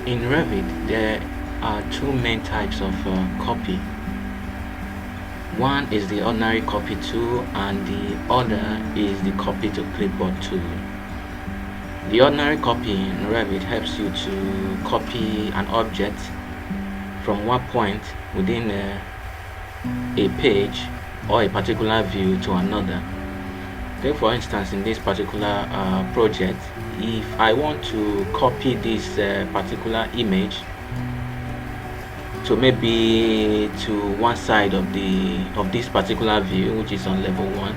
In Revit, there are two main types of copy. One is the ordinary copy tool, and the other is the copy to clipboard tool. The ordinary copy in Revit helps you to copy an object from one point within a page or a particular view to another. Take for instance, in this particular project, if I want to copy this particular image to maybe to one side of this particular view, which is on level 1,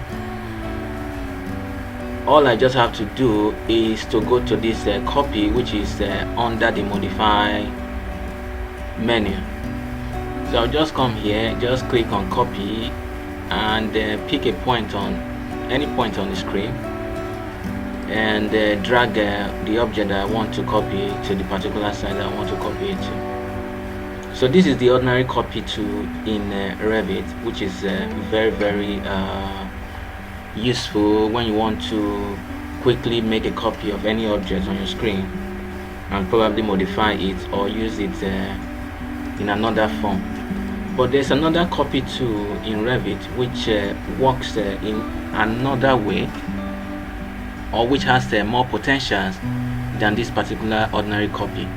all I just have to do is to go to this copy, which is under the modify menu. So I'll just come here, just click on copy, and pick a point on any point on the screen, and drag the object that I want to copy to the particular side that I want to copy it to. So this is the ordinary copy tool in Revit, which is very useful when you want to quickly make a copy of any object on your screen and probably modify it or use it in another form. But there's another copy tool in Revit which works in another way, or which has more potentials than this particular ordinary copy.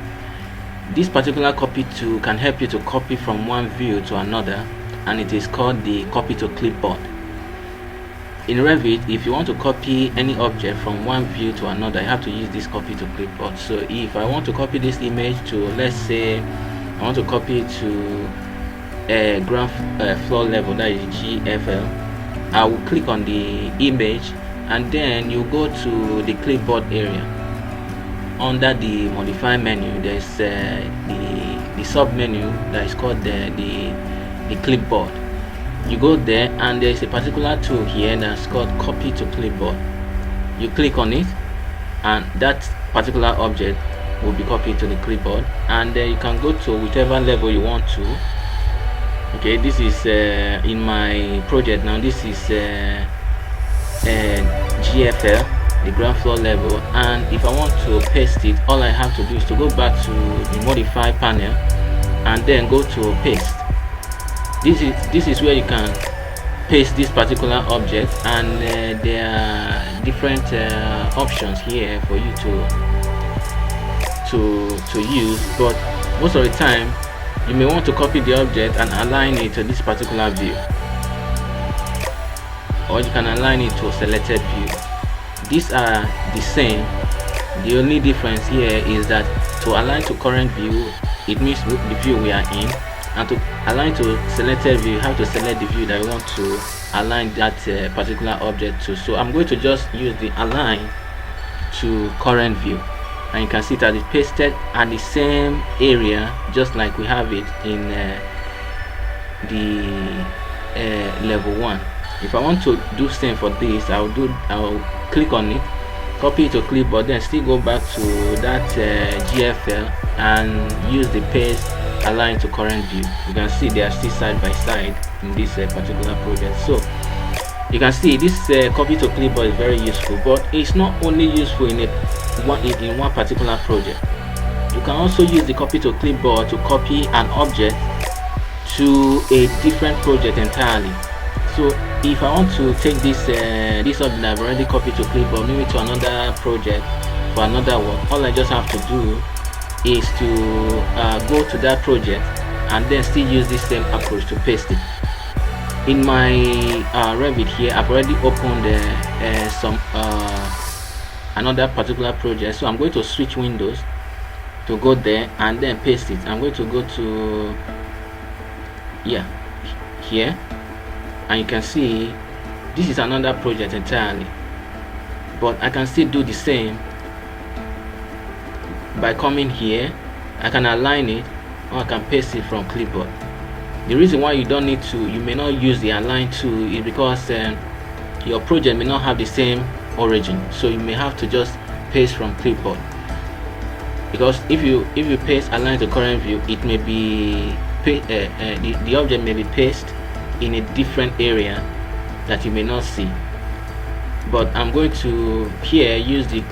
This particular copy tool can help you to copy from one view to another, and it is called the copy to clipboard. In Revit, if you want to copy any object from one view to another, you have to use this copy to clipboard. So if I want to copy this image to, let's say I want to copy it to a ground floor level, that is GFL, I will click on the image, and then you go to the clipboard area. Under the modify menu, there's the sub menu that is called the clipboard. You go there, and there's a particular tool here that's called copy to clipboard. You click on it, and that particular object will be copied to the clipboard, and you can go to whichever level you want to. Okay, this is in my project now, this is GFL, the ground floor level, and if I want to paste it, all I have to do is to go back to the modify panel and then go to paste. This is where you can paste this particular object, and there are different options here for you to use, but most of the time you may want to copy the object and align it to this particular view, or you can align it to a selected view. These are the same. The only difference here is that to align to current view, it means the view we are in, and to align to selected view, you have to select the view that you want to align that particular object to. So I'm going to just use the align to current view, and you can see that it's pasted at the same area, just like we have it in the level 1. If I want to do same for this, I'll click on it, copy it to clipboard, then still go back to that GFL and use the paste align to current view. You can see they are still side by side in this particular project. So you can see this copy to clipboard is very useful, but it's not only useful in one particular project. You can also use the copy to clipboard to copy an object to a different project entirely. So if I want to take this object I've already copied to clipboard, maybe to another project for another work, all I just have to do is to go to that project and then still use this same approach to paste it. In my Revit here, I've already opened another particular project, so I'm going to switch windows to go there and then paste it. I'm going to go to here, and you can see this is another project entirely, but I can still do the same by coming here. I can align it, or I can paste it from clipboard. The reason why you may not use the align tool is because your project may not have the same origin, so you may have to just paste from clipboard. Because if you paste align to current view, it may be the object may be pasted in a different area that you may not see. but I'm going to here use the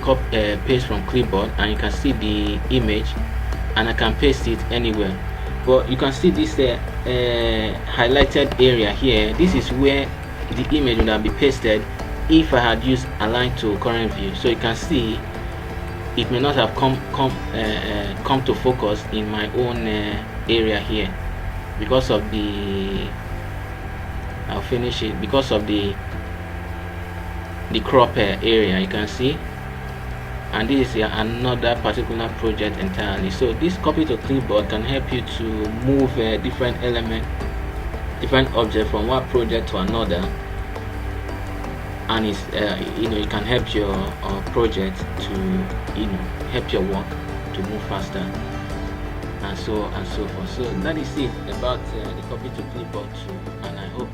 paste from Clipboard, and you can see the image, and I can paste it anywhere. But you can see this highlighted area here. This is where the image would have been pasted if I had used align to current view. So you can see it may not have come to focus in my own area here because of the I'll finish it because of the crop area, you can see. And this is another particular project entirely. So this copy to Clipboard can help you to move different objects from one project to another, and it's it can help your project to help your work to move faster, and so forth. So that is it about the copy to Clipboard 2, and I hope